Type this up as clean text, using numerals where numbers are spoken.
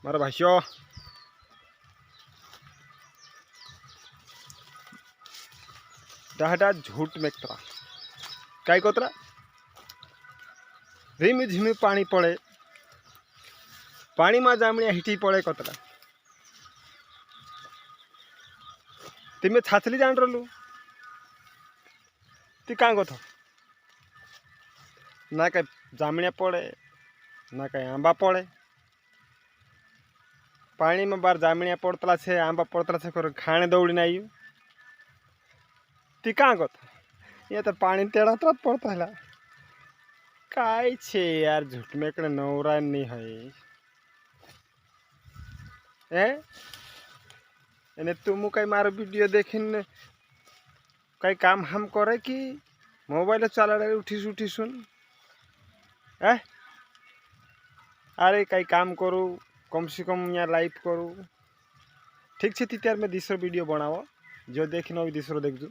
मारा भाष्य डाटा झूठ मेकतरा काय कोतरा धीमी धीमी पानी पड़े पानी में जामणिया हिटी पड़े कोतरा तिमे छाछली जान रलु ती कां गथ ना कहीं जामणिया पड़े ना कहीं आंबा पड़े पानी में बार जामणिया पड़तला छे आंबा पड़तला छे कर खाने दौड़ी नहीं ती कां गथ ये तो पानी तेड़ा तो पड़ता है काय छे यार झूठ में कड़े नवरा नहीं है एने तुम कई मारो वीडियो देखिन कई काम हम करे कि मोबाइल चला रहे उठी सुन है अरे कई काम करूँ कम से कम यहाँ लाइव करूँ ठीक है तीतर मैं दूसरा वीडियो बनाओ जो देखना दूसरा देख दू।